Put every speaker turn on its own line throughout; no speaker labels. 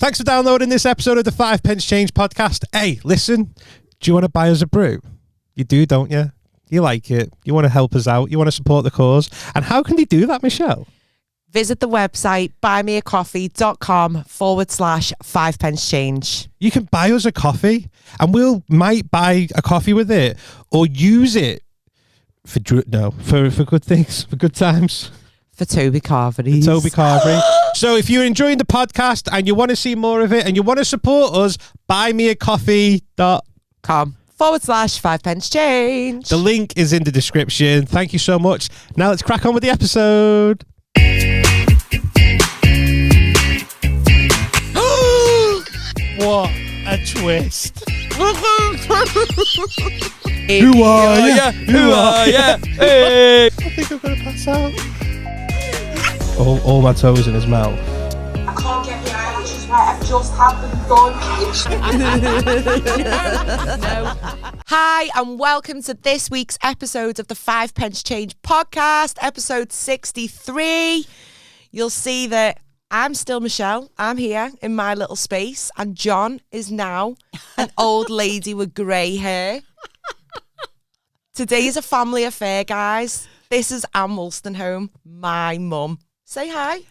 Thanks for downloading this episode of the 5 Pence Change podcast. Hey, listen, do you want to buy us a brew? You do, don't you? You like it. You want to help us out. You want to support the cause. And how can they do that, Michelle?
Visit the website, buymeacoffee.com/5 pence change.
You can buy us a coffee and might buy a coffee with it or use it for good things, for good times.
For Toby Carvery.
So if you're enjoying the podcast and you want to see more of it and you want to support us,
buymeacoffee.com/5 pence change.
The link is in the description. Thank you so much. Now let's crack on with the episode. What a twist.
Who
are you?
Who are you? Hey.
I think I'm going to pass out. All my toes in his mouth.
I can't get my eyelashes right. I've just had them done.
No. Hi, and welcome to this week's episode of the 5 Pence Change podcast, episode 63. You'll see that I'm still Michelle. I'm here in my little space, and John is now an old lady with grey hair. Today is a family affair, guys. This is Anne Wolstenholme, my mum. Say hi.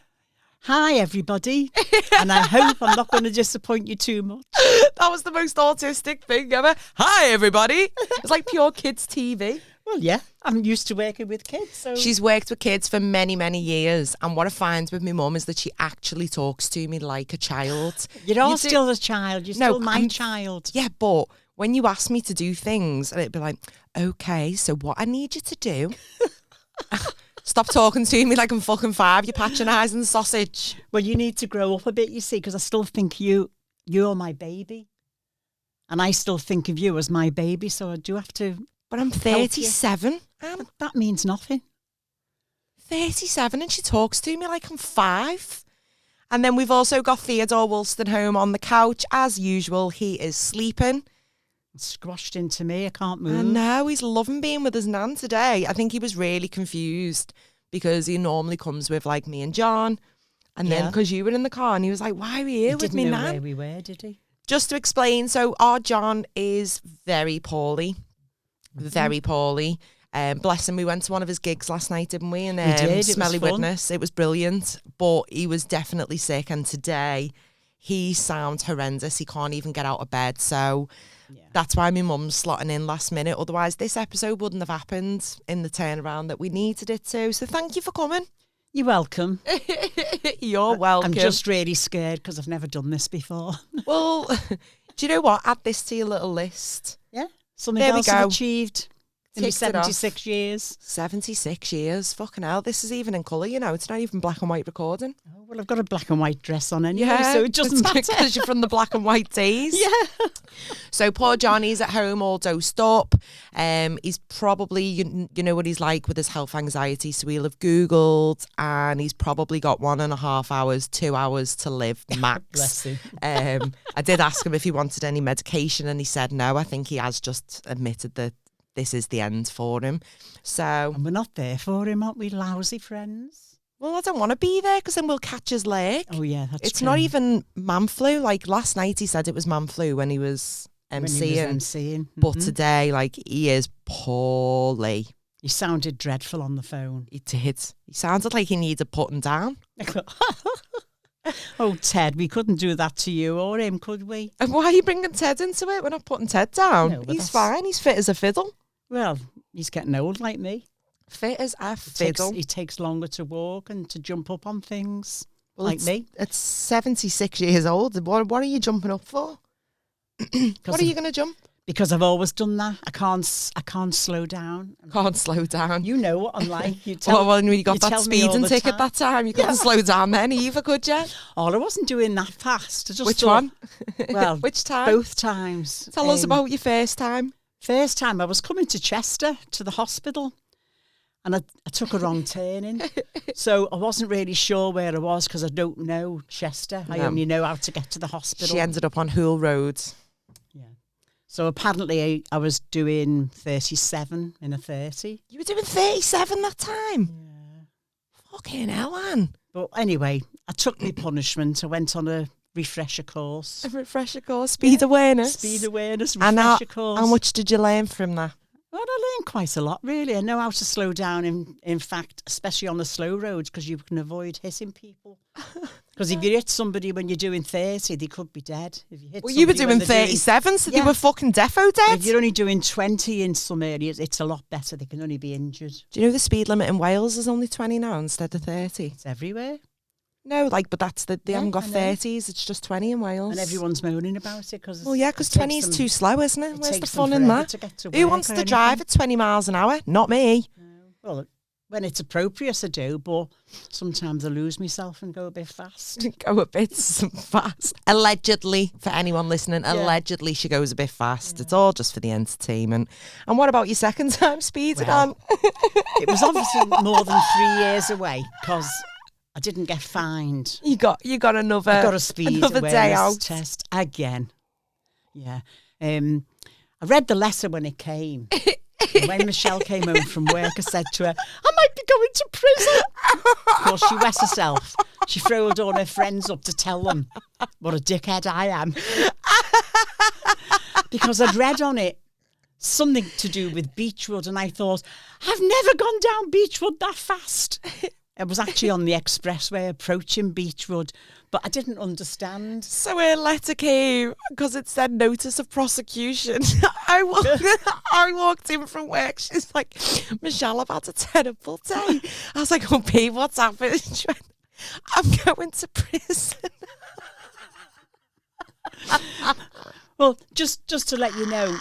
Hi, everybody. And I hope I'm not going to disappoint you too much.
That was the most autistic thing ever. Hi, everybody. It's like pure kids' TV.
Well, yeah, I'm used to working with kids. So
She's worked with kids for many, many years. And what I find with my mum is that she actually talks to me like a child.
You're still a child. You're still my child.
Yeah, but when you ask me to do things, and it'd be like, okay, so what I need you to do... Stop talking to me like I'm fucking 5, you patronising sausage.
Well, you need to grow up a bit, you see, because I still think you're my baby. And I still think of you as my baby, so I do have to...
But I'm 37.
That means nothing.
37, and she talks to me like I'm 5. And then we've also got Theodore Wolstenholme on the couch. As usual, he is sleeping.
Squashed into me, I can't move.
I know, he's loving being with his nan today. I think he was really confused because he normally comes with like me and John. And then because you were in the car and he was like, why are we here with me, nan?
He didn't know where we were, did he?
Just to explain, so our John is very poorly. Very poorly. Bless him, we went to one of his gigs last night, didn't we? And
we did.
Smelly
It was fun.
Witness. It was brilliant. But he was definitely sick. And today he sounds horrendous. He can't even get out of bed. So... yeah. That's why my mum's slotting in last minute. Otherwise, this episode wouldn't have happened in the turnaround that we needed it to. So thank you for coming.
You're welcome.
You're welcome.
I'm just really scared because I've never done this before.
Well, do you know what? Add this to your little list.
Yeah. Something
There we
else I've
go.
achieved in my
Ticked it off.
76 years.
76 years. Fucking hell. This is even in colour, you know. It's not even black and white recording.
Oh, well, I've got a black and white dress on anyway, so it doesn't matter.
Because you're from the black and white days.
Yeah.
So poor Johnny's at home all dosed up. He's probably, you know what he's like with his health anxiety, so he'll have Googled and he's probably got 1.5 hours, 2 hours to live max.
Bless him.
I did ask him if he wanted any medication and he said no. I think he has just admitted that this is the end for him. So,
And we're not there for him, aren't we, lousy friends?
well, I don't want to be there because then we'll catch his leg.
Oh, yeah, that's
It's
true.
not even man flu. Like last night he said it was man flu when he was
When
MCing.
he was MCing.
But
Mhm.
today, like, he is poorly.
He sounded dreadful on the phone.
He did. He sounded like he needed putting down.
Oh, Ted, we couldn't do that to you or him, could we?
And why are you bringing Ted into it? We're not putting Ted down.
No, but
He's
that's-
fine. He's fit as a fiddle.
Well, he's getting old like me.
Fit as a fiddle.
He takes longer to walk and to jump up on things,
Well,
like
it's,
me.
It's 76 years old. What are you jumping up for? What are you going to jump?
Because I've always done that. I can't slow down.
Can't slow down.
You know what I'm like. You tell,
Well, when you got
you
that
tell me all
speeding
the
ticket
time.
that time, you couldn't slow down then either, could you?
Oh, I wasn't doing that fast. I just
Which
thought-
one?
Well,
Which time?
both times.
Tell us about your first time.
First time I was coming to Chester to the hospital, and I took a wrong turning. So I wasn't really sure where I was because I don't know Chester. I
No.
only know how to get to the hospital.
She ended up on Hoole Road.
Yeah. So apparently I was doing 37 in a 30.
You were doing 37 that time? Yeah. Fucking hell, Anne.
But anyway, I took my punishment. I went on a refresher course.
A refresher course, speed awareness.
Speed awareness,
And
refresher course.
how much did you learn from that?
Well, I learned quite a lot, really. I know how to slow down, in fact, especially on the slow roads, because you can avoid hitting people. Because if you hit somebody when you're doing 30, they could be dead. If you hit
Well, you were
somebody
doing
when they're
37, so they
Yeah.
were fucking defo dead.
If you're only doing 20 in some areas, it's a lot better. They can only be injured.
Do you know the speed limit in Wales is only 20 now instead of 30?
It's everywhere.
No, but that's they
Yeah,
haven't got
I know.
30s. It's just 20 in Wales.
And everyone's moaning about it because
Well, yeah, because 20 is too slow, isn't it?
it
Where's the
takes
fun
them
in
forever
that?
to get to
Who
work
wants
or
to drive
anything.
at 20 miles an hour? Not me.
Well, when it's appropriate, I do, but sometimes I lose myself and go a bit fast.
Go a bit fast. Allegedly, for anyone listening, allegedly she goes a bit fast. It's all just for the entertainment. And what about your second time speeding on?
It was obviously more than 3 years away because I didn't get fined.
You got another.
I got a speed
another day
awareness
out.
test again. Yeah. I read the letter when it came. And when Michelle came home from work, I said to her, I might be going to prison. Of course, she wet herself. She throwed all her friends up to tell them what a dickhead I am. Because I'd read on it something to do with Beechwood, and I thought, I've never gone down Beechwood that fast. It was actually on the expressway approaching Beechwood, but I didn't understand.
So her letter came because it said notice of prosecution. I walked in from work. She's like, Michelle, I've had a terrible day. I was like, oh, babe, what's happened? She went, I'm going to prison.
Well, just to let you know,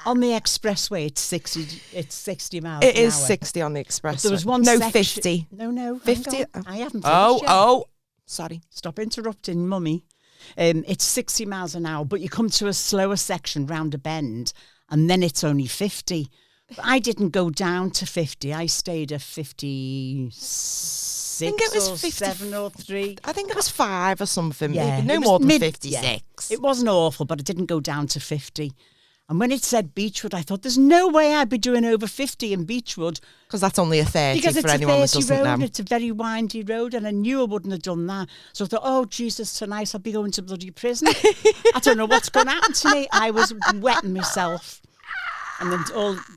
on the expressway, it's 60 miles
It
an
is
hour.
60 on the express.
There was one
No,
section-
50.
No,
50?
hang on. I haven't finished yet.
Oh, sorry.
Stop interrupting, mummy. It's 60 miles an hour, but you come to a slower section round a bend, and then it's only 50. But I didn't go down to 50. I stayed at 56
I think it was
or
50
7 or 3.
I think it was 5 or something.
Yeah,
Maybe. No
it was
more than
mid-
56.
yeah. It wasn't awful, but I didn't go down to 50. And when it said Beechwood, I thought, there's no way I'd be doing over 50 in Beechwood.
Because that's only a 30
Because
for
it's
anyone
a
that
30
doesn't
road,
know.
and it's a very windy road, and I knew I wouldn't have done that. So I thought, oh, Jesus, tonight I'll be going to bloody prison. I don't know what's going to happen to me. I was wetting myself. And then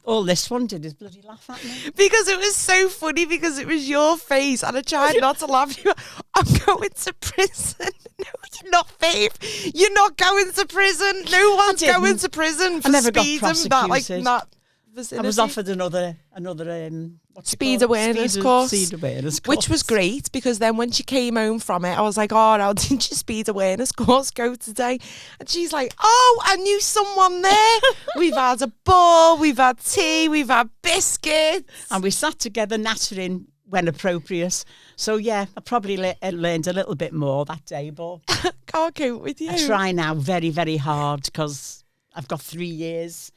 all this one did is bloody laugh at me.
Because it was so funny because it was your face and I tried not to laugh. You were, I'm going to prison. No, you're not, babe. You're not going to prison. No one's
didn't.
going to prison for
I never got
speeding. That,
prosecuted.
that
I was
vicinity.
offered another what's it
Speed
called?
awareness course.
Speed awareness course.
Which was great because then when she came home from it, I was like, oh, how did your speed awareness course go today? And she's like, oh, I knew someone there. We've had a ball, we've had tea, we've had biscuits.
And we sat together nattering when appropriate. So, yeah, I probably learned a little bit more that day, but
Can't cope with you.
I try now very, very hard because I've got 3 years.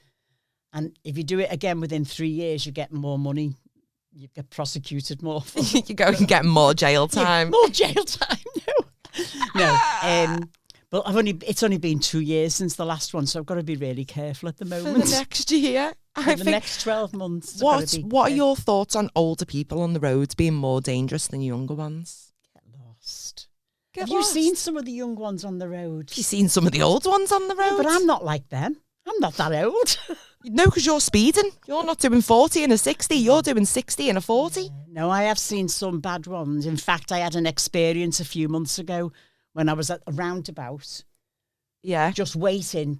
And if you do it again within 3 years, you get more money. You get prosecuted more.
You go and get more jail time.
More jail time. No. But it's only been 2 years since the last one, so I've got to be really careful at the
For
moment.
the next year.
For the next 12 months. I've
What
gotta be
are your thoughts on older people on the roads being more dangerous than younger ones?
lost?
Get
Have
lost.
you seen some of the young ones on the road?
Have you seen some of the old ones on the road?
But I'm not like them. I'm not that old.
No, because you're speeding. You're not doing 40 and a 60. You're doing 60 and a 40.
No, I have seen some bad ones. In fact, I had an experience a few months ago when I was at a roundabout,
Yeah.
just waiting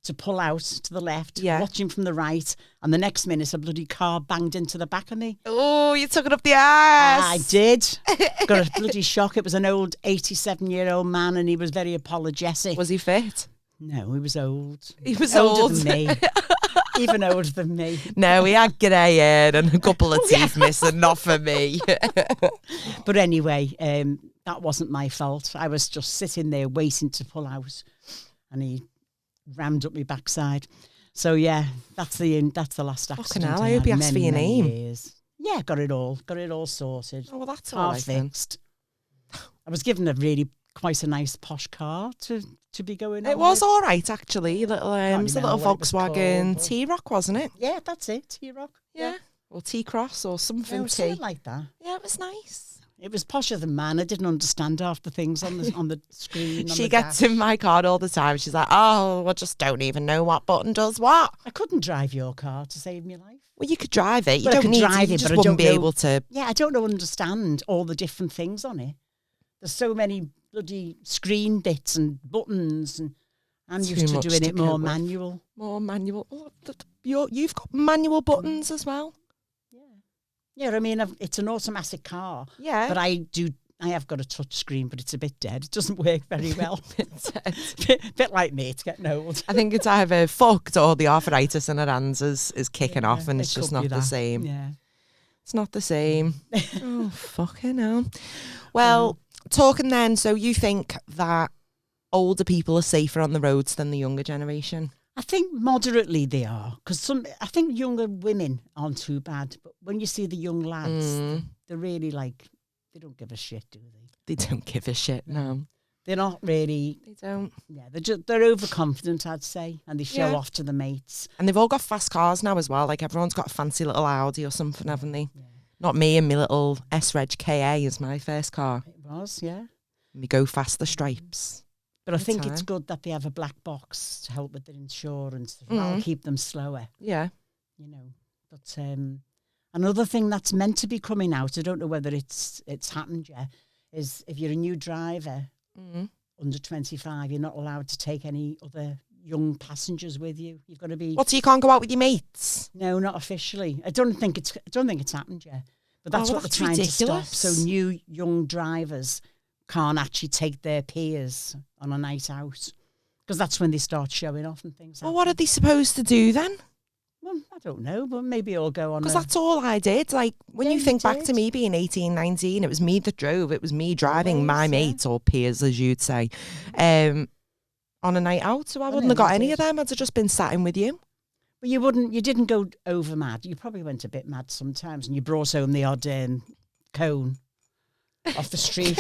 to pull out to the left,
Yeah.
watching from the right, and the next minute a bloody car banged into the back of me.
Oh, you took it up the ass.
I did. Got a bloody shock. It was an old 87-year-old man, and he was very apologetic.
Was he fit?
No, he was old.
He was
older
old.
than me. Even older than me.
No, he had grey hair and a couple of teeth missing. Not for me.
But anyway, that wasn't my fault. I was just sitting there waiting to pull out, and he rammed up my backside. So yeah, that's the last accident.
hell, I hope he asked for your name.
Years. Yeah, got it all sorted.
Oh, well, that's
Car
all right then.
fixed. I was given quite a nice posh car to be going on
It was
with.
all right, actually. Little, it was a little
remember what it was
Volkswagen
called, but-
T-Rock, wasn't it?
Yeah, that's it. T-Rock.
Yeah. Or T-Cross or something.
No,
T.
something like that.
Yeah, it was nice.
It was posher than man. I didn't understand half the things on the screen.
She gets in my car all the time. She's like, oh, I just don't even know what button does what.
I couldn't drive your car to save my life.
Well, you could drive it. You
Well, I
don't
could
need
drive
to. You
it,
just
but I
wouldn't
don't
be
know-
able to.
Yeah, I don't understand all the different things on it. There's so many bloody screen bits and buttons, and I'm
Too
used to
much
doing
to
it more
cope with.
manual.
More manual. Oh, you've got manual buttons as well.
Yeah, I mean, it's an automatic car.
Yeah.
But I have got a touch screen, but it's a bit dead. It doesn't work very well. bit like me, it's getting old.
I think it's either fucked or the arthritis in her hands is kicking off, and
it
it's just
could be
not the
that.
same.
Yeah.
It's not the same. Oh, fucking hell. Well, talking then, so you think that older people are safer on the roads than the younger generation?
I think moderately they are, because I think younger women aren't too bad, but when you see the young lads, they're really like, they don't give a shit, do they?
They don't give a shit, no.
They're not really.
They don't.
Yeah, they're overconfident, I'd say, and they show
Yeah.
off to the mates.
And they've all got fast cars now as well. Like, everyone's got a fancy little Audi or something, haven't they? Yeah. Not me and my little S-Reg KA is my first car.
It was, yeah.
We go fast the stripes.
But I think
time.
it's good that they have a black box to help with their insurance. That'll keep them slower,
Yeah.
you know. But another thing that's meant to be coming out, I don't know whether it's happened yet, is if you're a new driver under 25, you're not allowed to take any other young passengers with you. You've got to be.
What, so you can't go out with your mates?
No, not officially. I don't think it's happened yet. But that's what
that's
they're trying to
ridiculous.
stop. So new young drivers can't actually take their peers on a night out, because that's when they start showing off and things.
Well, what are they supposed to do then?
Well, I don't know, but maybe I'll go on.
Because that's all I did. Like, when
Yeah,
you
you
think back to
did.
me being 18, 19, it was me that drove. It was me driving
Always,
my
yeah.
mates, or peers, as you'd say, on a night out. So I
Well,
wouldn't have
yeah,
got
you
any
did.
of them. I'd have just been sat in with you.
But you didn't go over mad. You probably went a bit mad sometimes, and you brought home the odd cone off the street.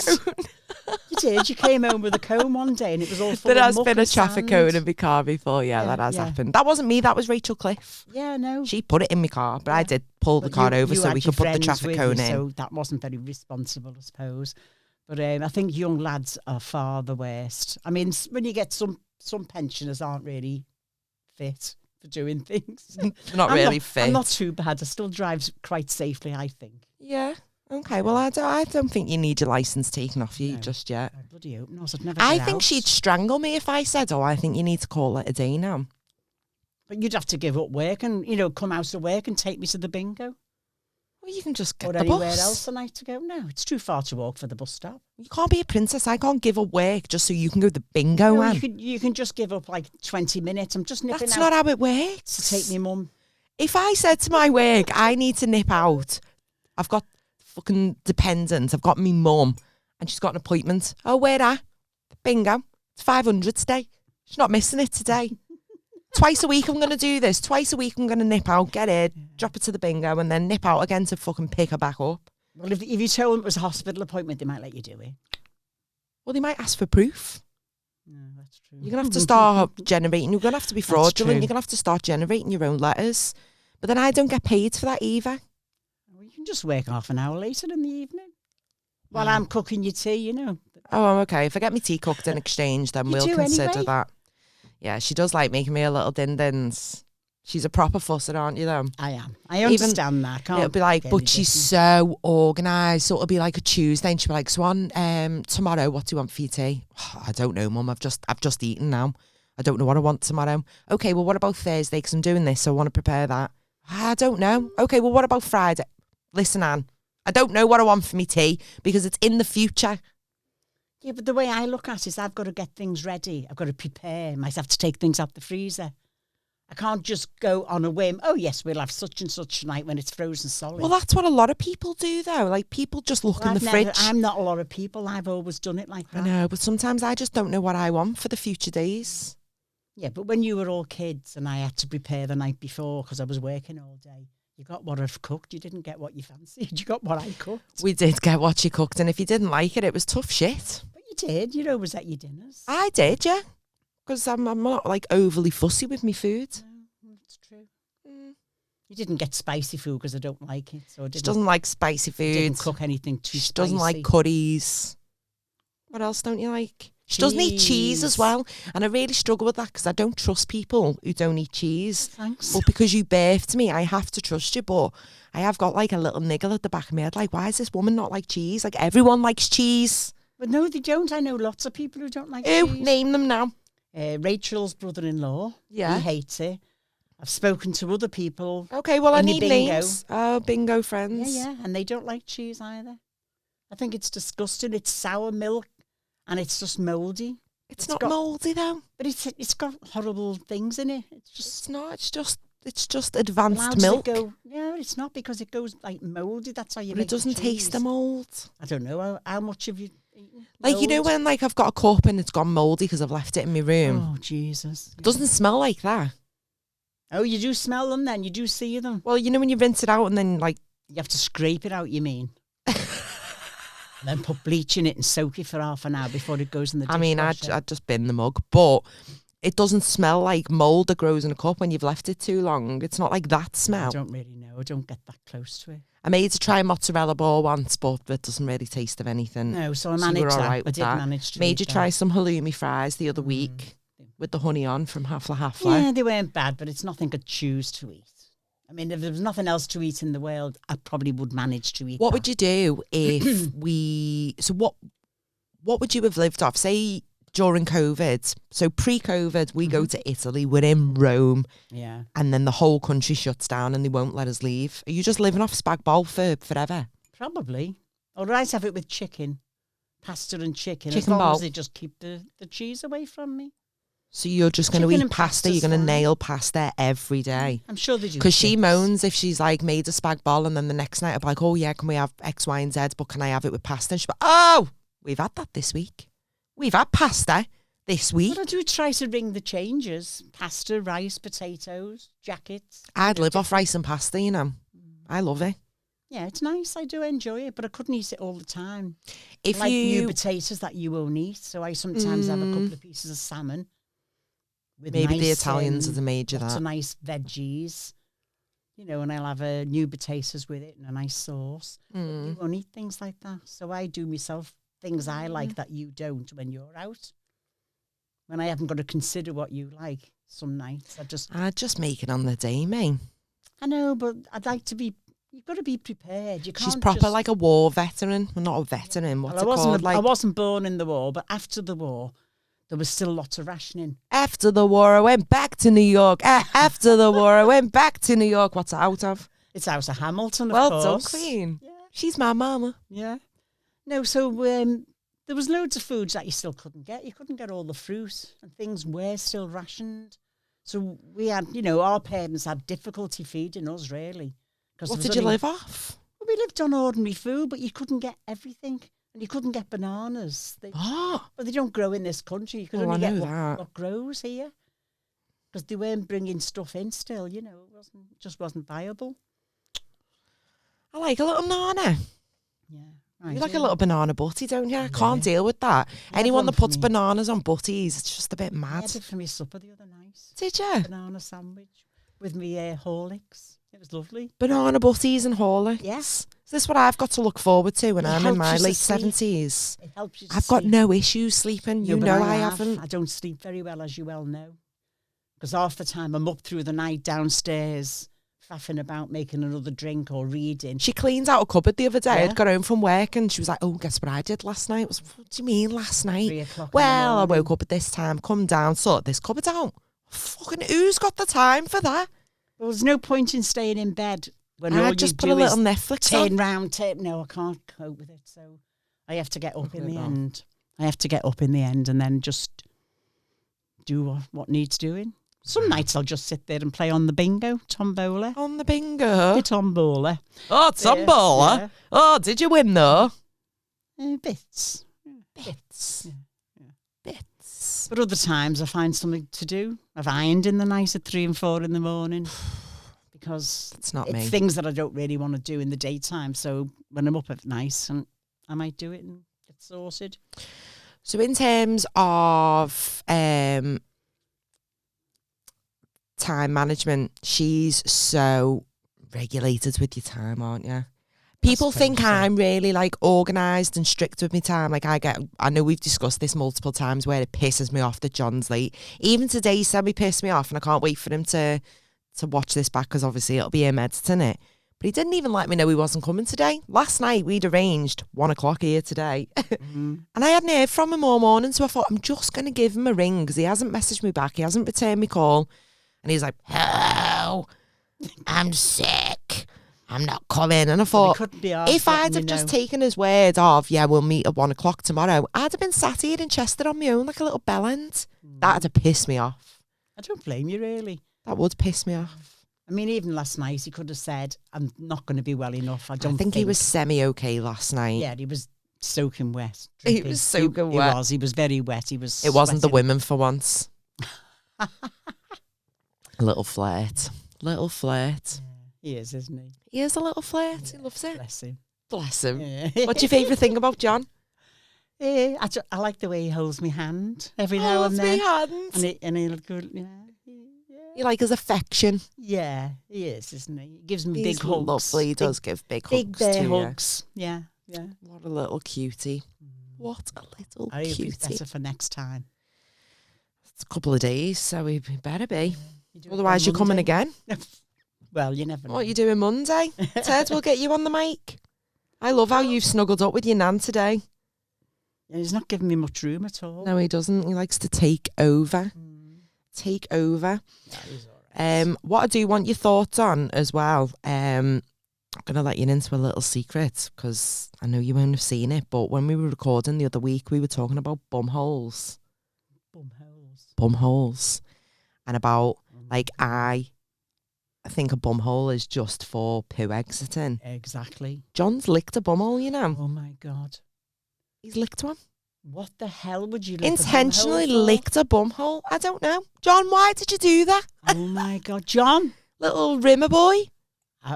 You did. You came home with a cone one day, and it was all full
There
of
has
muck
been a
and
traffic
sand.
cone in my car before. Yeah, that has happened. That wasn't me. That was Rachel Cliff.
Yeah, no.
She put it in my car, but I did pull the
But
car over
you
so
had
we
your
could put the
friends
traffic
with
cone
you,
in.
So that wasn't very responsible, I suppose. But I think young lads are far the worst. I mean, when you get some pensioners aren't really fit for doing things.
Not really fit.
I'm not too bad. I still drive quite safely, I think.
Yeah. Okay. Well, I don't think you need your license taken off you
No.
just yet.
I bloody hope not. I'd never
I
get
think
out.
she'd strangle me if I said, "Oh, I think you need to call it a day now."
But you'd have to give up work and, come out of work and take me to the bingo.
Well, you can just get
Or
the
anywhere
bus.
else tonight to go. No, it's too far to walk for the bus stop.
You can't be a princess. I can't give up work just so you can go to the bingo,
No,
man.
you can just give up like 20 minutes. I'm just nipping
That's
out
not how it works.
to take me mum.
If I said to my work, I need to nip out, I've got fucking dependents, I've got me mum, and she's got an appointment. Oh, where at? Bingo. It's 500 today. She's not missing it today. Twice a week I'm going to do this. Twice a week I'm going to nip out, get it, drop it to the bingo, and then nip out again to fucking pick her back up.
Well, if you told them it was a hospital appointment, they might let you do it.
Well, they might ask for proof.
No, that's true.
You're going to have to start generating. You're going to have to be fraudulent.
true.
You're going to have to start generating your own letters. But then I don't get paid for that either.
Well, you can just work half an hour later in the evening while I'm cooking your tea,
Oh, okay. If I get my tea cooked in exchange, then
You
we'll
do
consider
anyway.
that. Yeah, she does like making me a little din-dins. She's a proper fusser, aren't you, though?
I am. I understand that. I can't
It'll be like,
get
but
any
she's
different.
so organised. So it'll be like a Tuesday, and she'll be like, "Swan, tomorrow, what do you want for your tea?" I don't know, Mum. I've just eaten now. I don't know what I want tomorrow. Okay, well, what about Thursday? Because I'm doing this, so I want to prepare that. I don't know. Okay, well, what about Friday? Listen, Anne, I don't know what I want for me tea because it's in the future.
Yeah, but the way I look at it is I've got to get things ready. I've got to prepare. I might have to take things out the freezer. I can't just go on a whim. Oh, yes, we'll have such and such tonight when it's frozen solid.
Well, that's what a lot of people do, though. Like, people just look in the fridge.
I'm not a lot of people. I've always done it like
I
that.
know, but sometimes I just don't know what I want for the future days.
Yeah, but when you were all kids and I had to prepare the night before because I was working all day, you got what I've cooked. You didn't get what you fancied. You got what I cooked.
We did get what she cooked, and if you didn't like it, it was tough shit.
But you did. You always at your dinners.
I did, yeah. Because I'm not, like, overly fussy with me food.
No, that's true. You didn't get spicy food because I don't like it. So I
She
didn't,
doesn't like spicy food.
didn't cook anything too
She
spicy.
doesn't like curries. What else don't you like? She doesn't eat cheese as well. And I really struggle with that because I don't trust people who don't eat cheese.
Thanks.
But because you birthed me, I have to trust you. But I have got like a little niggle at the back of my head. Like, why is this woman not like cheese? Like, everyone likes cheese.
But no, they don't. I know lots of people who don't like
Who?
cheese.
Name them now.
Rachel's brother-in-law.
Yeah.
He hates it. I've spoken to other people.
Okay, well, I
In the
need
bingo.
names. Oh, bingo friends.
Yeah, and they don't like cheese either. I think it's disgusting. It's sour milk, and it's just mouldy.
It's
It's
not
got-
mouldy though.
But it's got horrible things in it. It's just
It's not. It's just advanced
how does
milk.
it go? Yeah, it's not because it goes like mouldy. That's how you
But
make
it doesn't
the
taste
cheese.
the mould.
I don't know how much have you eaten?
Like, you know
Mould?
when like I've got a cup and it's gone mouldy because I've left it in my room.
Oh Jesus!
It doesn't smell like that.
Oh, you do smell them then? You do see them?
Well, you know when you rinse it out and then like
You have to scrape it out. You mean? Then put bleach in it and soak it for half an hour before it goes in the dishwasher.
I mean, I'd just bin the mug, but it doesn't smell like mould that grows in a cup when you've left it too long. It's not like that
I
smell.
don't really know. I don't get that close to it.
I made to try mozzarella ball once, but it doesn't really taste of anything.
No, so I
So you
managed
were all
that.
right
I
with
did
that.
manage to
Made
eat
you
that.
try some halloumi fries the other week with the honey on from Hafla Hafla.
Yeah, they weren't bad, but it's nothing I'd choose to eat. I mean, if there was nothing else to eat in the world, I probably would manage to eat
What
that.
would you do if what would you have lived off? Say during COVID. So pre-COVID, we go to Italy, we're in Rome,
Yeah.
and then the whole country shuts down and they won't let us leave. Are you just living off spag bol for forever?
Probably. Or I'd have it with chicken. Pasta and chicken. As
Chicken
long
bowl.
as they just keep the cheese away from me.
So you're just going to
Chicken
eat
and
pasta, you're
pasta's
going to
fine.
nail pasta every day.
I'm sure they do.
Because she
chips.
moans if she's like made a spag bol and then the next night I'm like, oh yeah, can we have X, Y and Z, but can I have it with pasta? And she's like, oh, we've had that this week. We've had pasta this week.
But I do try to ring the changes. Pasta, rice, potatoes, jackets.
I'd live off rice and pasta, you know. I love it.
Yeah, it's nice. I do enjoy it, but I couldn't eat it all the time.
If
Like new
you
potatoes that you won't eat, so I sometimes have a couple of pieces of salmon. With
maybe the
nice,
Italians are the major
lots of
that.
nice veggies, you know, and I'll have new potatoes with it and a nice sauce. But you won't eat things like that, so I do myself things I like that you don't when you're out. When I haven't got to consider what you like, some nights
I'd just make it on the day, mate.
I know, but I'd like to be. You've got to be prepared. You can't.
She's proper
just,
like a war veteran. Well, not a veteran. What's
Well,
it called?
I
Like
wasn't born in the war, but after the war, there was still lots of rationing.
after the war, I went back to New York. After the war, I went back to New York. What's it out of?
It's out of Hamilton, of
Well done,
course.
Queen.
Yeah.
She's my mama.
Yeah. No, so there was loads of foods that you still couldn't get. You couldn't get all the fruit, and things were still rationed. So we had, you know, our parents had difficulty feeding us, really.
What did you live off?
Well, we lived on ordinary food, but you couldn't get everything. And you couldn't get bananas.
What?
But they don't grow in this country. You could
Oh,
only
I
get
know that.
what grows here. Because they weren't bringing stuff in still, you know. It just wasn't viable.
I like a little nana.
Yeah.
You like a little banana butty, don't you? I can't
Yeah.
deal with that.
I had
Anyone
one
that
for
puts
me.
bananas on butties, it's just a bit
I
mad.
had it for my supper the other night.
Did you?
Banana sandwich with me Horlicks. It was lovely.
Banana butties and Horlicks.
Yes.
Is this what I've got to look forward to when
It
I'm in
helps
my
you to
late
sleep.
70s?
It helps you to
I've got
sleep.
no issues sleeping. You
but
know I
have.
haven't.
I don't sleep very well, as you well know. Because half the time I'm up through the night downstairs, faffing about, making another drink or reading.
She cleaned out a cupboard the other day.
Yeah.
I'd got home from work and she was like, oh, guess what I did last night? I was, what do you mean last night?
3 o'clock in the
Well, I
morning.
woke up at this time, come down, sort this cupboard out. Fucking who's got the time for that?
Well, there's no point in staying in bed when all
I
you
just put
do
a little
is
Netflix
turn
on.
round, no, I can't cope with it. So I have to get up in the
about?
end. I have to get up in the end and then just do what needs doing. Some nights I'll just sit there and play on the bingo, tombola.
On the bingo.
The tombola.
Oh, tombola.
Yeah.
Oh, did you win though?
Bits.
Bits. Bits.
But other times I find something to do. I've ironed in the night at 3 and 4 in the morning because
It's not
it's
me.
things that I don't really want to do in the daytime. So when I'm up at night, and I might do it and get sorted.
So in terms of time management, she's so regulated with your time, aren't you? People think
suppose so.
I'm really like organised and strict with my time. Like I know we've discussed this multiple times where it pisses me off that John's late. Even today he said he pissed me off, and I can't wait for him to watch this back because obviously it'll be him editing it. But he didn't even let me know he wasn't coming today. Last night we'd arranged 1 o'clock here today. And I hadn't heard from him all morning, so I thought I'm just going to give him a ring because he hasn't messaged me back. He hasn't returned my call. And he's like, hello, I'm sick. I'm not coming. And I thought,
couldn't be arsed
if I'd
letting
have
you
just
know.
taken his word of, yeah, we'll meet at 1 o'clock tomorrow, I'd have been sat here in Chester on my own like a little bellend. That'd have pissed me off.
I don't blame you, really.
That would piss me off.
I mean, even last night, he could have said, I'm not going to be well enough. I
I
don't
think he was semi-okay last night.
Yeah, he was soaking wet.
He
dripping.
was soaking wet.
He was very wet. He was
It wasn't the
sweating.
women for once. A little flirt. Little flirt.
He is, isn't he?
He is a little flirt. He loves it.
Bless him.
Bless him.
Yeah.
What's your favourite thing about John?
I like the way he holds my hand every now
Holds
and
me
then.
hand.
And he'll go,
You like his affection.
yeah, he is, isn't he? He gives me
He's
big hugs.
lovely. He does give big hugs
Big bear
to you.
hugs. Yeah, yeah.
What a little cutie. What a little
I hope
cutie.
it's better for next time.
It's a couple of days, so he better be.
You do it
Otherwise,
on
you're coming
Monday?
again.
Well, you never know.
What are you doing Monday? Ted, we'll get you on the mic. I love how you've snuggled up with your nan today.
Yeah, he's not giving me much room at all.
No, he doesn't. He likes to take over. Take over.
Yeah, he's all right.
What I do want your thoughts on as well. I'm going to let you into a little secret because I know you won't have seen it. But when we were recording the other week, we were talking about bum holes. Bum holes. And about, like, I think a bum hole is just for poo exiting.
Exactly.
John's licked a bum hole, you know.
Oh my God.
He's licked one.
What the hell would you lick a bum
Intentionally
hole for?
licked a bum hole. I don't know. John, why did you do that?
Oh my God. John,
Little rimmer boy.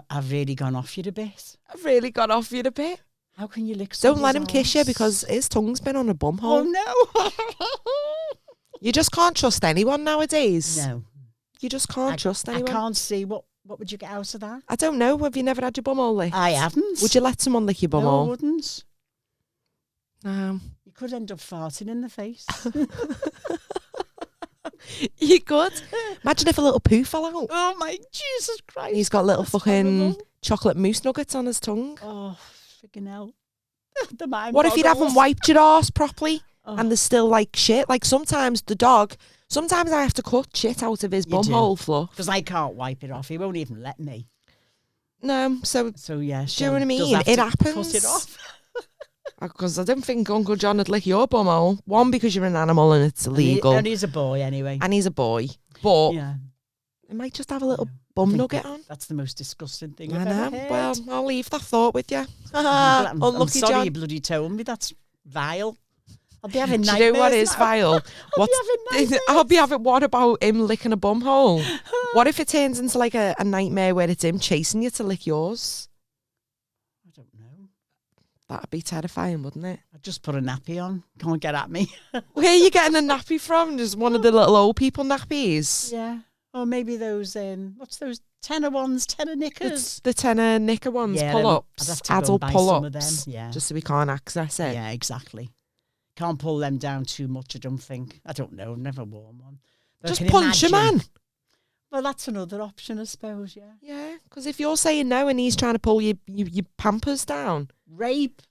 I've really gone off you a bit.
I've really got off you a bit.
How can you lick
Don't let
somebody's
him kiss you
arse?
because his tongue's been on a bum hole.
Oh no.
You just can't trust anyone nowadays.
No.
You just can't trust
I
anyone.
can't see what would you get out of that?
I don't know. Have you never had your bum hole licked?
I haven't.
Would you let someone lick your bum
No, I
hole?
wouldn't.
No.
You could end up farting in the face.
You could. Imagine if a little poo fell out.
Oh my Jesus Christ.
He's got little
That's
fucking
horrible.
chocolate mousse nuggets on his tongue.
Oh, freaking hell. The mind
What if you haven't
boggles.
wiped your arse properly
Oh.
and there's still like shit? Like sometimes I have to cut shit out of his
You
bum
do.
hole fluff.
Because I can't wipe it off. He won't even let me.
No, so
So yeah,
do you know what I
does
mean?
have
It
to
happens.
Cut it off.
because I don't think Uncle John would lick your bum hole. One, because you're an animal and it's illegal.
And he's a boy anyway.
And he's a boy. But
Yeah.
it might just have a little
I
bum
think
nugget on.
That's the most disgusting thing
I
I've
know.
ever heard.
Well, I'll leave that thought with you.
I'm
Unlucky
sorry
John.
you bloody told me. That's vile. I'll be having
Do
nightmares
you know what is
now.
vile?
I'll be having nightmares.
I'll be having. What about him licking a bum hole? What if it turns into like a nightmare where it's him chasing you to lick yours?
I don't know.
That'd be terrifying, wouldn't it?
I just put a nappy on. Can't get at me.
Where are you getting a nappy from? Just one of the little old people nappies.
Yeah. Or maybe those, what's those tenner ones, tenner knickers?
It's the tenner knicker ones,
Yeah,
pull
I'd
ups,
have to go and
adult
buy
pull
some of
ups.
them, yeah.
Just so we can't access it.
Yeah, exactly. Can't pull them down too much, I don't think. I don't know. I've never worn one. But I
Just
can
punch a
imagine-
man.
Well, that's another option, I suppose, yeah.
Yeah, because if you're saying no and he's trying to pull your pampers down.
Rape.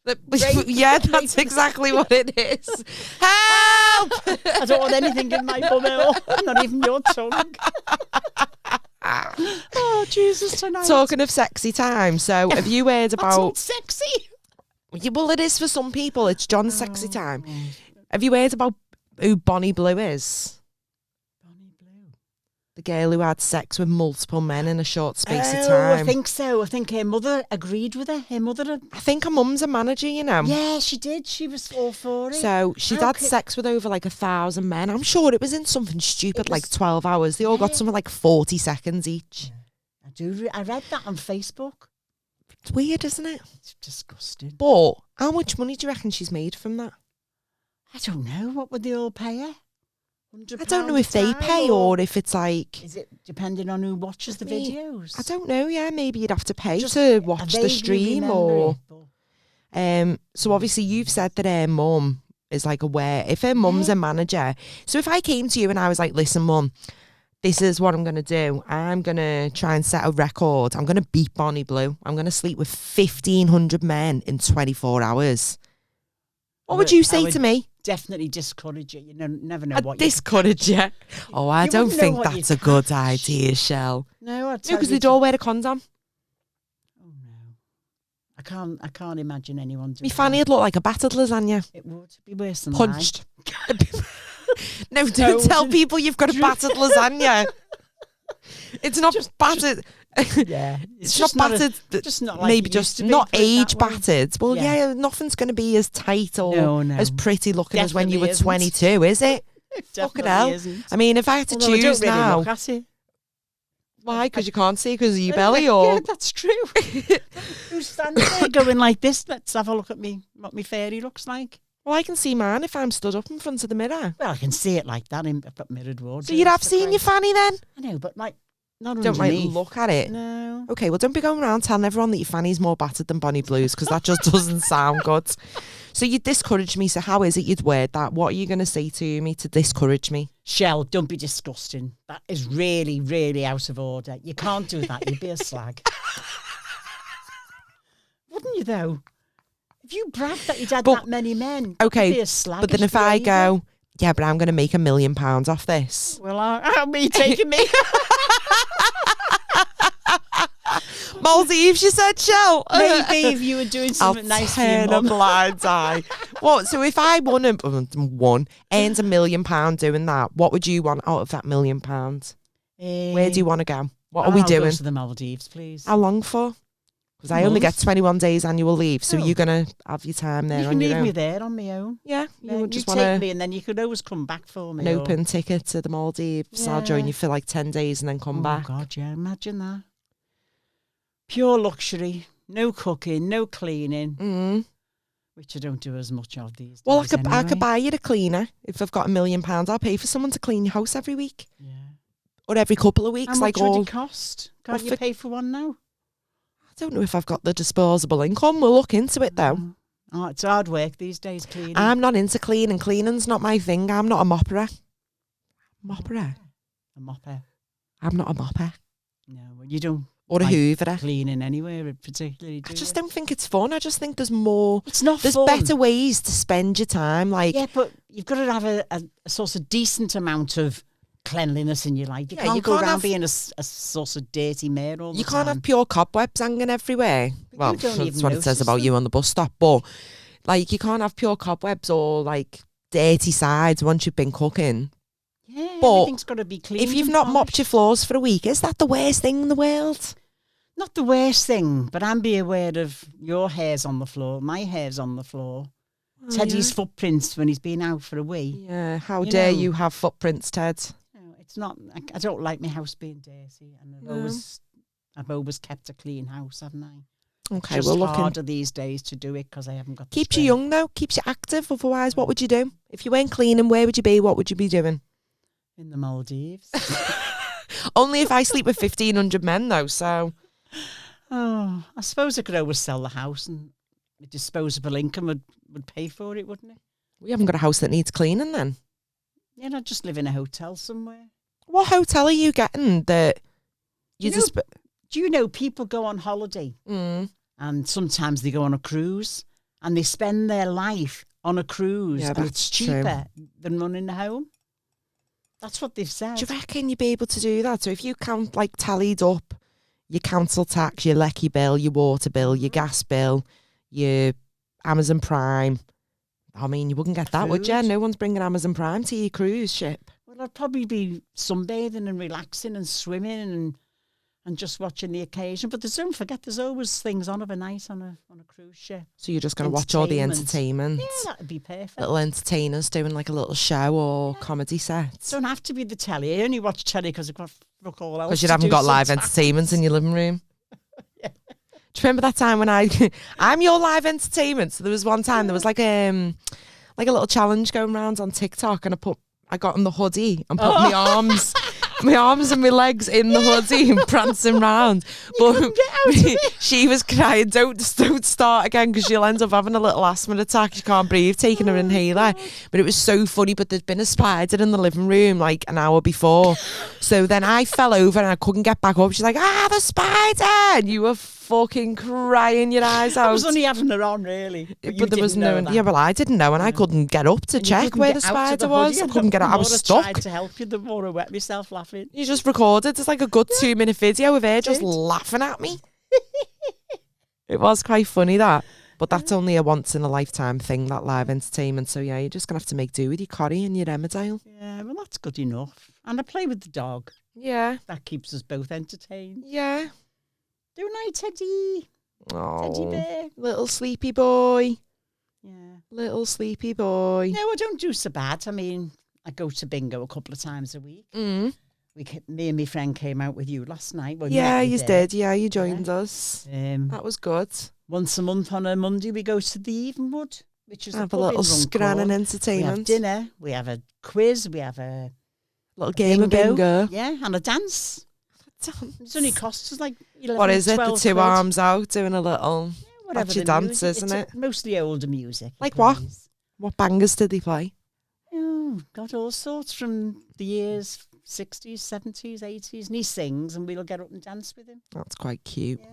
Yeah, that's exactly what it is. Help!
I don't want anything in my bumhole. Not even your tongue. Oh, Jesus, tonight.
Talking of sexy time, so have you heard
That's
about...
not sexy.
Yeah, well, it is for some people. It's John's sexy
Oh.
time. Have you heard about who Bonnie Blue is?
Bonnie Blue.
The girl who had sex with multiple men in a short space of
Oh,
time.
I think so. I think her mother agreed with her. Her mother...
I think her mum's a manager, you know.
Yeah, she did. She was all for it.
So she'd
How
had
could-
sex with over like 1,000 men. I'm sure it was in something stupid
It
like
was-
12 hours. They all got
Yeah.
something like 40 seconds each.
I read that on Facebook.
It's weird, isn't it?
It's disgusting.
But how much money do you reckon she's made from that?
I don't know. What would they all pay her?
I don't know if they pay or if it's like...
Is it depending on who watches the videos?
I don't know, yeah. Maybe you'd have to pay
Just
to watch the stream or...
But
So obviously you've said that her mum is like aware. If her mum's a manager... So if I came to you and I was like, listen, mum, this is what I'm going to do. I'm going to try and set a record. I'm going to beat Bonnie Blue. I'm going to sleep with 1,500 men in 24 hours. What would you say to me?
Definitely discourage you. You never know what
discourage you. Oh, I don't
wouldn't know
think
what
that's
you
a good
catch.
idea, Shell.
No, I'd
No, because they'd all wear a condom.
Oh no, I can't imagine anyone doing.
Me fanny would look like a battered lasagna.
It would be worse than
Punched. No, don't tell people you've got a battered lasagna. It's not just battered.
Yeah,
It's not battered.
Just not like
maybe
it
just
used to be,
not
put it that
age
way.
battered. Well, yeah, nothing's going to be as tight or
No.
as pretty looking as when you were
Definitely isn't.
22, is it? Fucking hell.
Isn't.
I mean, if I had to
Although I
choose
don't really
now,
look at it.
why? Because you can't see because of your belly, or
Yeah, that's true. Who's standing there going like this? Let's have a look at me. What my fairy looks like.
well, I can see mine if I'm stood up in front of the mirror.
Well, I can see it like that. I've got mirrored wardrobes.
So you'd have seen your fanny then?
I know, but like not
Don't like
underneath.
look at it.
No.
Okay, well, don't be going around telling everyone that your fanny's more battered than Bonnie Blue's because that just doesn't sound good. So you discouraged me. So how is it you'd word that? What are you going to say to me to discourage me?
Shell, don't be disgusting. That is really, really out of order. You can't do that. You'd be a slag. Wouldn't you, though? If you bragged that you'd had
But-
that many men,
Okay,
you'd be a slag.
but then if I go, yeah, but I'm going to make £1 million off this.
Well, how are you taking me?
Maldives, you said, Shell.
Maybe if you were doing
I'll
something nice for your
turn a
mum.
blind eye. What? So if I earned £1 million doing that, what would you want out of that £1 million? Where do you want to go? What are we
I'll go
doing?
to the Maldives, please.
How long for? Because I only get
Months.
21 days annual leave, so
Oh.
you're going to have your time there
You
on
can
your
leave
own.
me there on my own.
Yeah,
Yeah,
you
you
just
take
want
me and then you could always come back for me.
an
or-
open ticket to the Maldives. I'll join
Yeah.
you for like 10 days and then come
Oh,
back.
God, yeah, imagine that. Pure luxury, no cooking, no cleaning,
Mm.
which I don't do as much of these days.
Well, I could
anyway.
buy you a cleaner. If I've got £1 million, I'll pay for someone to clean your house every week
Yeah.
or every couple of weeks.
How
like
much would
all.
it cost? Can't
Well,
you
for-
pay for one now?
I don't know if I've got the disposable income. We'll look into it though.
Oh, it's hard work these days, cleaning.
I'm not into cleaning. Cleaning's not my thing. I'm not a mopperer. Mopperer?
A mopper.
I'm not a mopper.
No, well, you don't
Or a
like
hooverer.
cleaning anywhere particularly, do
I just
you?
don't think it's fun. I just think there's more.
It's not
There's
fun.
better ways to spend your time. Like,
Yeah, but you've got to have a sort of decent amount of cleanliness in your life. You
Yeah,
can't
you
go
can't
around
have-
being a sort of dirty mare all the
you
time.
can't have pure cobwebs hanging everywhere.
But
Well,
you don't
that's
even
what it says
notice
about
them.
you on the bus stop. But like, you can't have pure cobwebs or like dirty sides once you've been cooking.
Yeah,
But
everything's got to be clean.
If you've not mopped your floors for a week, is that the worst thing in the world?
Not the worst thing, but I'm be aware of your hair's on the floor, my hair's on the floor, Teddy's footprints when he's been out for a wee.
Yeah, how
You
dare
know-
you have footprints, Ted?
No, it's not. I don't like my house being dirty, and I've always kept a clean house, haven't I?
Okay,
Just
we're looking.
harder these days to do it because I haven't got. the
Keeps you
spare.
young though, keeps you active. Otherwise, what would you do? If you weren't cleaning, where would you be? What would you be doing?
In the Maldives.
Only if I sleep with 1,500 men though, so.
Oh, I suppose I could always sell the house and the disposable income would pay for it, wouldn't it?
We haven't got a house that needs cleaning then.
Yeah, and I'd just live in a hotel somewhere.
What hotel are you getting that you
You know-
just...
Do you know people go on holiday
Mm.
and sometimes they go on a cruise and they spend their life on a cruise
Yeah,
and
that's
it's
true.
cheaper than running a home? That's what they've said.
Do you reckon you'd be able to do that? So if you count, like, tallied up your council tax, your lecky bill, your water bill, your gas bill, your Amazon Prime, I mean, you wouldn't get that, would you?
Cruise?
No one's bringing Amazon Prime to your cruise ship.
Well, I'd probably be sunbathing and relaxing and swimming and just watching the occasion. But don't forget, there's always things on of a night on a cruise ship.
So you're just going to watch all the
Entertainment.
entertainment.
Yeah, that'd be perfect.
Little entertainers doing like a little show or comedy sets.
Don't have to be the telly. I only watch telly because I've got fuck all else.
Because you
to
haven't
do
got live
sometimes.
entertainment in your living room. Do you remember that time when I'm your live entertainment? So there was one time there was like a little challenge going around on TikTok, and I got in the hoodie and put my arms and my legs in the hoodie and prancing round. But she was crying, don't start again because she'll end up having a little asthma attack. She can't breathe, taking her inhaler. But it was so funny. But there'd been a spider in the living room like an hour before. So then I fell over and I couldn't get back up. She's like, the spider. And you were fucking crying your eyes out.
I was only having her on, really.
But there was no... Yeah, well, I didn't know, and I couldn't get up to check where the spider was. I couldn't get out. I was stuck.
I tried to help you, the more I wet myself laughing.
You just recorded. It's like a good 2-minute video of her just laughing at me. It was quite funny, that. But that's only a once-in-a-lifetime thing, that live entertainment. So, yeah, you're just going to have to make do with your Corrie and your Emmerdale.
Yeah, well, that's good enough. And I play with the dog.
Yeah.
That keeps us both entertained.
Yeah.
Don't I, Teddy?
Oh,
Teddy bear.
Little sleepy boy.
Yeah.
Little sleepy boy.
No, I don't do so bad. I mean, I go to bingo a couple of times a week.
Mm.
Me and my friend came out with you last night. Well,
Yeah, you did. Yeah, you joined us.
That
was good.
Once a month on a Monday, we go to the Evenwood, which is
Have a little scran and entertainment.
We have dinner. We have a quiz. We have a
little game of bingo.
Yeah, and a dance. It's only costs us like 11,
what is it? The
12
two
quid.
arms out doing a little
Whatever
dance,
music.
isn't it?
Mostly older music.
Like what? What bangers did they play?
Oh, got all sorts from the years 60s, 70s, 80s. And he sings and we'll get up and dance with him.
That's quite cute.
Yeah.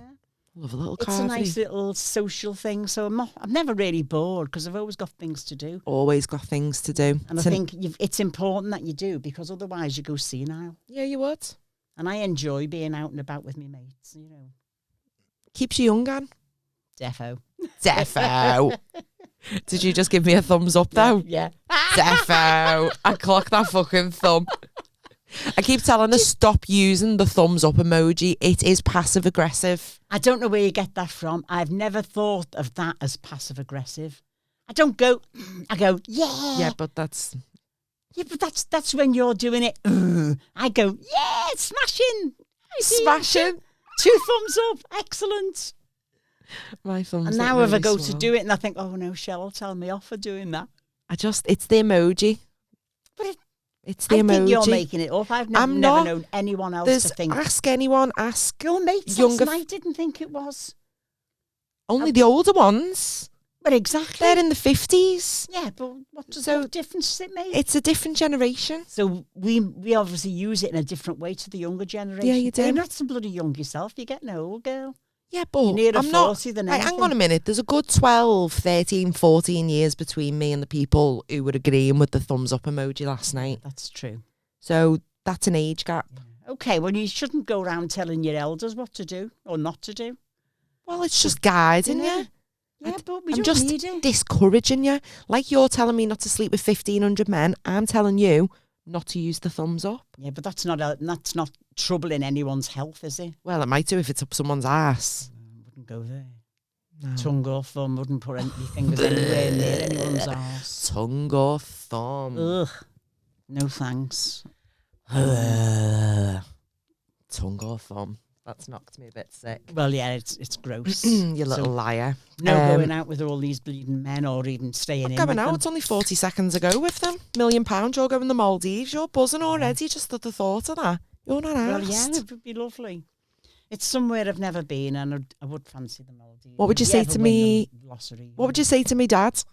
Love a little
It's
carvey.
a nice little social thing. So I'm never really bored because I've always got things to do.
Always got things to do.
And I think it's important that you do because otherwise you go senile.
Yeah, you would.
And I enjoy being out and about with my mates, you know.
Keeps you young, Anne.
Defo.
Defo. Did you just give me a thumbs up, though?
Yeah.
Defo. I clocked that fucking thumb. I keep telling her, stop using the thumbs up emoji. It is passive aggressive.
I don't know where you get that from. I've never thought of that as passive aggressive. I don't go, I go, yeah.
Yeah, but that's...
Yeah, but that's when you're doing it. I go, yeah, smashing.
Smashing.
2 thumbs up. Excellent.
My thumbs
And now if I go to do it and I think, oh no, Shell will tell me off for doing that.
It's the emoji.
But
it's the
I
emoji.
think you're making it up. I've never known anyone else to think.
Ask anyone. Ask
your mates
younger.
Last night didn't think it was.
Only the older ones.
But exactly.
They're in the 50s.
Yeah, but what difference does it make?
It's a different generation.
So we obviously use it in a different way to the younger generation.
Yeah, you do.
You're not so bloody young yourself. You're getting old, girl.
Yeah, but
You're nearer
I'm
40
not.
than
Right,
anything.
hang on a minute. There's a good 12, 13, 14 years between me and the people who were agreeing with the thumbs up emoji last night.
That's true.
So that's an age gap.
Yeah. Okay, well, you shouldn't go around telling your elders what to do or not to do.
Well, it's just guiding you.
Yeah, but we
I'm
don't
just
need it.
discouraging you. Like you're telling me not to sleep with 1,500 men, I'm telling you not to use the thumbs up.
Yeah, but that's not troubling anyone's health, is it?
Well, it might do if it's up someone's ass.
Wouldn't go there.
No.
Tongue or thumb, wouldn't put any fingers anywhere near anyone's arse.
Tongue or thumb.
Ugh. No thanks.
Tongue or thumb. That's knocked me a bit sick.
Well, yeah, it's gross.
You little liar.
No going out with all these bleeding men or even staying in
Going
with
out,
them.
it's only 40 seconds ago with them. £1 million, you're going to the Maldives. You're buzzing already just at the thought of that. You're not
Well,
asked.
yeah, it would be lovely. It's somewhere I've never been and I would fancy the Maldives.
What would you
If
say
ever
to
win
me?
the lottery,
What would you say to me, Dad?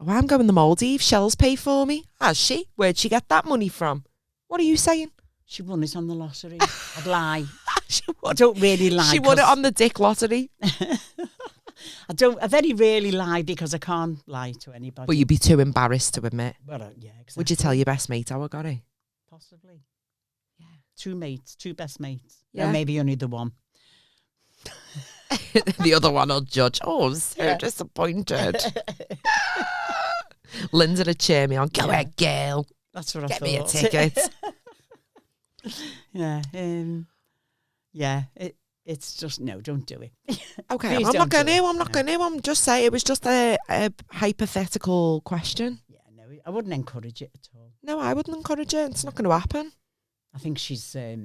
Oh, I'm going to the Maldives. Shell's pay for me. Has she? Where'd she get that money from? What are you saying?
She won it on the lottery. I'd lie.
She
I
won.
don't really lie.
She won it
'cause
on the dick lottery.
I very rarely lie because I can't lie to anybody.
But you'd be too embarrassed to admit.
Well, yeah, exactly.
Would you tell your best mate how I got it?
Possibly. Yeah. 2 best mates.
Yeah.
Yeah, maybe only the one.
The other one will judge. Oh, I'm so disappointed. Linda to cheer me on. Go ahead, girl.
That's what I
Get
thought.
me a ticket.
Yeah. Yeah. It's just, no, don't do it.
Okay,
Please
I'm not
don't
going
do
to.
it.
I'm not going to. I'm just saying it was just a hypothetical question.
Yeah, no, I wouldn't encourage it at all.
No, I wouldn't encourage it. It's not going to happen.
I think she's, I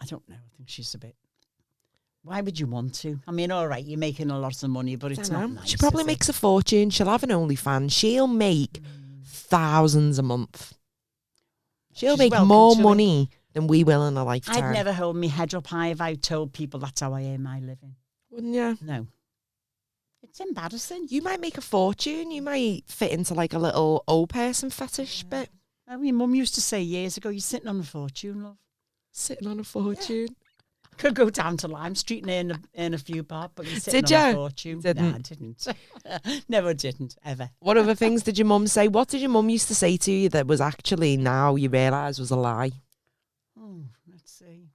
don't know, I think she's a bit, why would you want to? I mean, all right, you're making a lot of money, but it's not nice.
She probably
is it?
makes a fortune. She'll have an OnlyFans. She'll make thousands a month. She'll
She's
make
welcome
more
to it.
money than we will in a lifetime.
I'd never hold my head up high if I told people that's how I earn my living.
Wouldn't you?
No. It's embarrassing.
You might make a fortune. You might fit into like a little old person fetish bit.
I mean, Mum used to say years ago, you're sitting on a fortune, love.
Sitting on a fortune.
Could go down to Lime Street and earn a few bob, but you're sitting
Did
on a
you?
fortune.
Didn't.
No, I didn't. Never didn't, ever.
What other things did your mum say? What did your mum used to say to you that was actually now you realise was a lie?
Oh, let's see.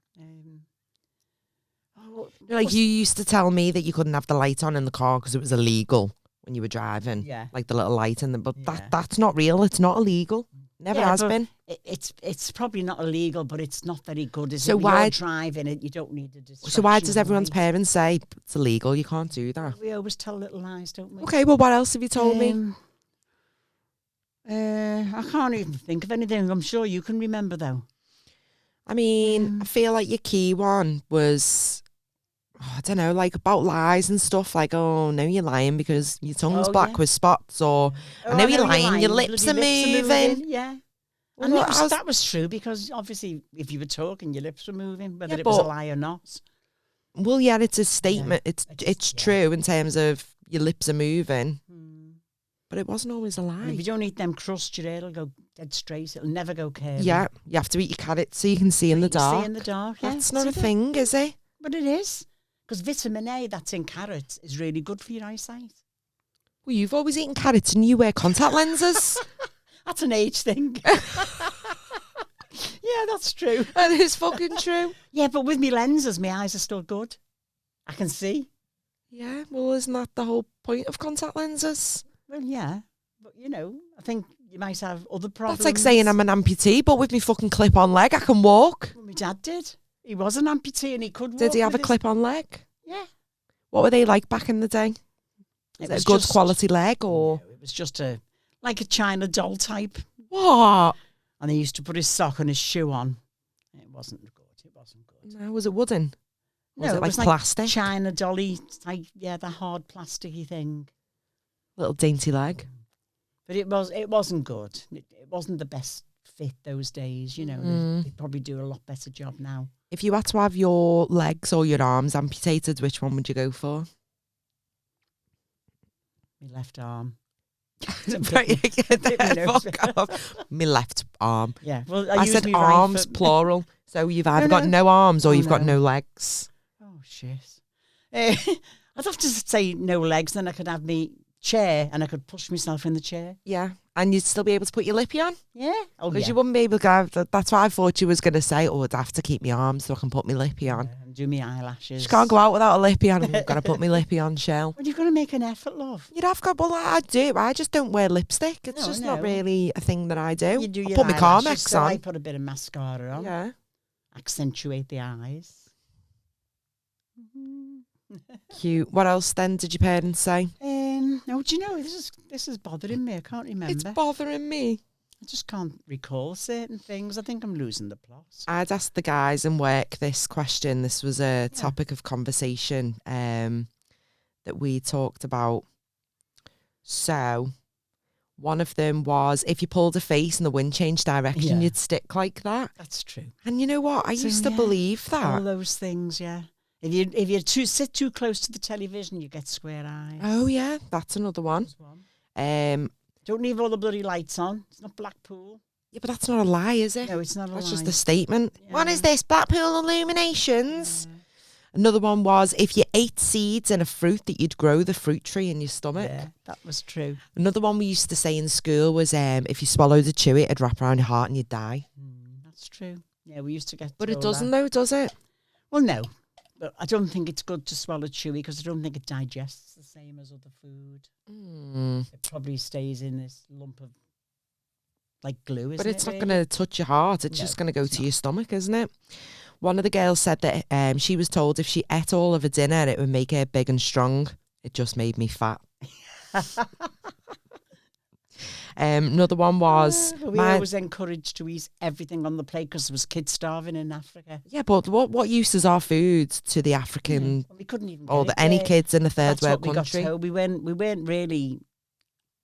Like you used to tell me that you couldn't have the light on in the car because it was illegal when you were driving.
Yeah.
Like the little light in the but
Yeah.
that's not real. It's not illegal. Never
Yeah,
has
but
been.
It's probably not illegal, but it's not very good, is
So
it? When
why-
you're driving it, you don't need a distraction.
So why does
of
everyone's
light.
parents say it's illegal? You can't do that.
We always tell little lies, don't we?
Okay, well, what else have you told me?
I can't even think of anything. I'm sure you can remember, though.
I mean, I feel like your key one was, I don't know, like about lies and stuff. Like, oh, no, you're lying because your tongue's
Oh,
black
yeah.
with spots, or I know you're lying, your lips are moving.
Yeah.
Well,
And
look, I was-
that was true because obviously if you were talking, your lips were moving, whether
Yeah,
it was a
but-
lie or not.
Well, yeah, it's a statement. It's
yeah.
true in terms of your lips are moving,
Hmm.
but it wasn't always a
And if
lie.
you don't eat them crusts, your hair will go dead straight. It'll never go curvy.
Yeah, you have to eat your carrots so you can see in the
You
dark.
See in the dark. Yeah.
That's not a
See
thing, is it?
But it is. Because vitamin A that's in carrots is really good for your eyesight.
Well, you've always eaten carrots and you wear contact lenses.
That's an age thing. Yeah, that's true.
That is fucking true.
Yeah, but with me lenses, my eyes are still good. I can see.
Yeah, well, isn't that the whole point of contact lenses?
Well, yeah. But, I think you might have other problems.
That's like saying I'm an amputee, but with me fucking clip-on leg, I can walk.
Well, my dad did. He was an amputee and he could walk.
Did he have a
with his-
clip-on leg?
Yeah.
What were they like back in the day? Was it a good quality leg or
No, it was just like a China doll type.
what?
And he used to put his sock and his shoe on. It wasn't good. It wasn't good.
No, was it wooden? Was
No,
it like
was
plastic?
China dolly, like the hard plasticky thing.
Little dainty leg.
But it wasn't good. It wasn't the best fit those days. They'd probably do a lot better job now.
If you had to have your legs or your arms amputated, which one would you go for?
My left arm.
Fuck off. My left arm.
Yeah. Well,
I
use
said
me right
arms,
foot.
plural. So you've either
No,
got
no.
no arms or
Oh,
you've got
no.
no legs.
Oh shit. I'd have to say no legs, then I could have me chair and I could push myself in the chair.
Yeah. And you'd still be able to put your lippy on?
Yeah. Oh
Because
yeah.
you wouldn't be able to have that. That's what I thought you was going to say. Oh, I'd have to keep my arms so I can put my lippy on.
Yeah, and do my eyelashes.
She can't go out without a lippy on. I've got to put my lippy on, Shell.
Well, you've got to make an effort, love.
You'd have got, well, I do. I just don't wear lipstick. It's
No,
just
no.
not really a thing that I do.
You do
I
your
put my
eyelashes,
Carmex
so I
on.
put a bit of mascara on.
Yeah.
Accentuate the eyes.
Cute. What else then did your parents say?
No, do you know this is bothering me? I can't remember.
It's bothering me.
I just can't recall certain things. I think I'm losing the plot.
I'd asked the guys in work this question. This was a topic of conversation that we talked about. So one of them was if you pulled a face and the wind changed direction,
Yeah.
you'd stick like that.
That's true.
And you know what? I
So,
used to
yeah,
believe
All
that.
those things, yeah. If you sit too close to the television, you get square eyes.
Oh, yeah. That's another one.
That's one.
Um,
Don't leave all the bloody lights on. It's not Blackpool.
yeah, but that's not a lie, is it?
No, it's not a
That's
lie.
just a statement. What
Yeah.
is this? Blackpool Illuminations?
Yeah.
Another one was if you ate seeds and a fruit that you'd grow the fruit tree in your stomach.
Yeah, that was true.
Another one we used to say in school was if you swallowed a chewy, it'd wrap around your heart and you'd die.
That's true. Yeah, we used to get
But it
told
doesn't
that.
though, does it?
Well, no. But I don't think it's good to swallow chewy because I don't think it digests the same as other food. It probably stays in this lump of like glue, isn't
But it's
it,
not
really?
going to touch your heart. It's
No,
just going to go
it's
to
not.
your stomach, isn't it? One of the girls said that she was told if she ate all of her dinner, it would make her big and strong. It just made me fat. Another one was
But we always encouraged to eat everything on the plate because there was kids starving in Africa.
yeah, but what use is our food to the African
Well, we couldn't even
or
get it
any
there.
kids in a third
That's
world
what we
country?
got told. We weren't really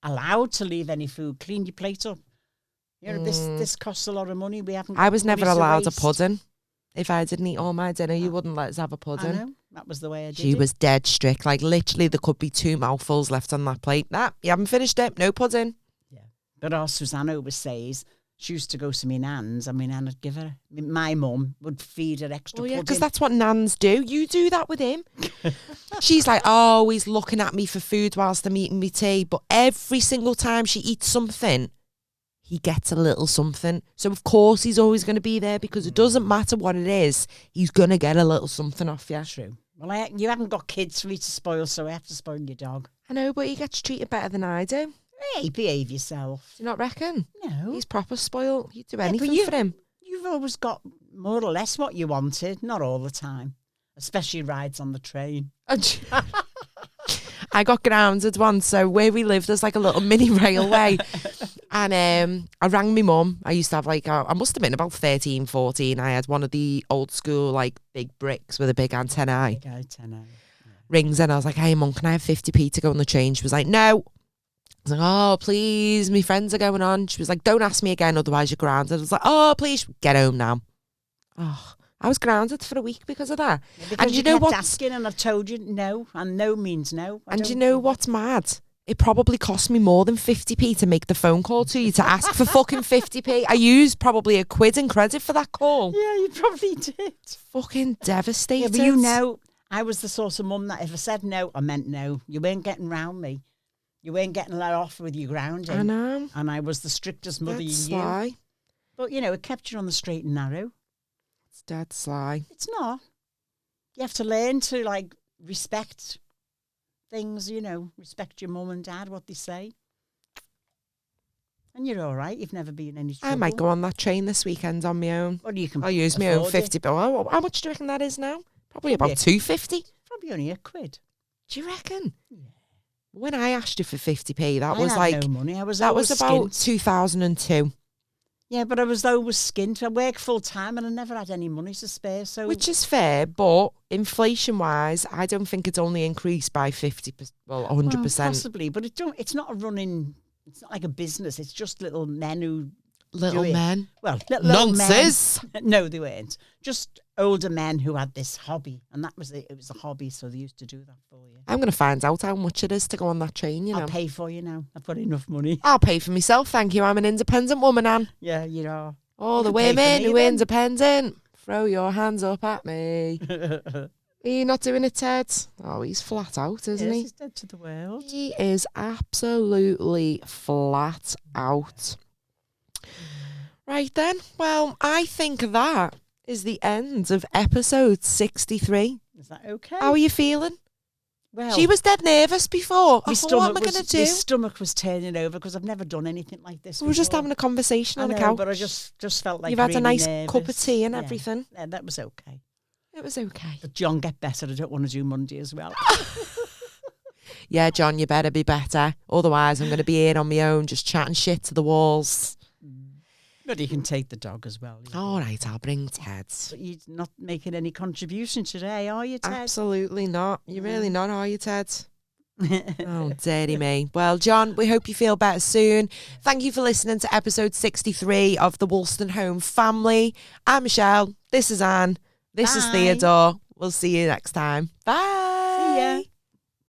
allowed to leave any food. Clean your plate up. You know, this costs a lot of money. We haven't.
I
got
was
money
never
to
allowed a
waste.
pudding. If I didn't eat all my dinner, you wouldn't let us have a
I
pudding.
know. That was the way I did
She
it.
was dead strict. Like, literally, there could be 2 mouthfuls left on that plate. Nah, you haven't finished it. No pudding.
Yeah. But our Susanna always says she used to go to my nan's and my nan would give her. My mum would feed her extra
Oh, yeah,
pudding.
because that's what nans do. You do that with him. She's like, oh, he's looking at me for food whilst I'm eating me tea. But every single time she eats something, he gets a little something. So, of course, he's always going to be there because it doesn't matter what it is. He's going to get a little something off you.
True. Well, you haven't got kids for me to spoil, so I have to spoil your dog.
I know, but he gets treated better than I do.
Hey, behave yourself.
Do you not reckon?
No.
He's proper spoiled. You'd do
but
anything for him.
You've always got more or less what you wanted, not all the time. Especially rides on the train.
I got grounded once, so where we live, there's like a little mini railway. And I rang my mum. I used to have I must have been about 13, 14. I had one of the old school, like, big bricks with a big antennae.
Big antennae. Yeah.
Rings, and I was like, hey, mum, can I have 50p to go on the train? She was like, no. I was like, oh, please, my friends are going on. She was like, don't ask me again, otherwise you're grounded. I was like, oh, please, get home now. Oh, I was grounded for a week because of that.
Yeah, because
and you know
kept
what?
asking, and I've told you no, and no means no.
And you know what's mad? It probably cost me more than 50p to make the phone call to you to ask for fucking 50p. I used probably £1 in credit for that call.
Yeah, you probably did.
Fucking devastated.
Yeah, but you know, I was the sort of mum that if I said no, I meant no. You weren't getting round me. You weren't getting let off with your grounding.
I know.
And I was the strictest mother
That's
you knew.
sly.
But, you know, it kept you on the straight and narrow.
It's dead sly.
It's not. You have to learn to, like, respect things, you know, respect your mum and dad, what they say. And you're all right. You've never been in any trouble.
I might go on that train this weekend on my own.
Or you can
I'll use my own
afford it.
50. But how much do you reckon that is now? Probably
Probably
about 250.
Probably only £1.
Do you reckon?
Yeah.
When I asked you for 50p, that
I
was
had
like,
no money. I was
that was
always
about
skint.
2002.
Yeah, but I was always skint. I worked full time and I never had any money to spare. So
Which is fair, but inflation-wise, I don't think it's only increased by 50%, well, 100%.
Well, possibly, but it's not a running. It's not like a business. It's just little men who
Little
do it.
men.
Well, little
Nonsense.
men. No, they weren't. Just older men who had this hobby, and that was it. It was a hobby, so they used to do that for you.
I'm going to find out how much it is to go on that train, you know.
I'll pay for you now. I've got enough money.
I'll pay for myself, thank you. I'm an independent woman, Anne.
Yeah, you know.
All the
You can pay for
women
me
who are
then.
independent, throw your hands up at me. Are you not doing it, Ted? Oh, he's flat out, isn't
Yes,
he?
he's dead to the world.
He is absolutely flat out. Right then, well, I think that is the end of episode 63.
Is that okay?
How are you feeling?
Well,
She was dead nervous before.
my
I thought, what am I
stomach
going to
was
do?
my stomach was turning over because I've never done anything like this.
We were just
before.
having a conversation
I
on the
know,
couch.
but I just felt like
You've had a
really
nice
nervous.
cup of tea and
Yeah.
everything.
Yeah, that was okay.
It was okay.
But John, get better. I don't want to do Monday as well.
Yeah, John, you better be better. Otherwise, I'm going to be here on my own, just chatting shit to the walls.
But you can take the dog as well. you know.
All right, I'll bring Ted.
But you're not making any contribution today, are you, Ted?
Absolutely not. You're really not, are you, Ted? Oh, dirty me. Well, John, we hope you feel better soon. Thank you for listening to episode 63 of the Woolston Home Family. I'm Michelle. This is Anne. This is
Bye.
Theodore. We'll see you next time. Bye.
See ya.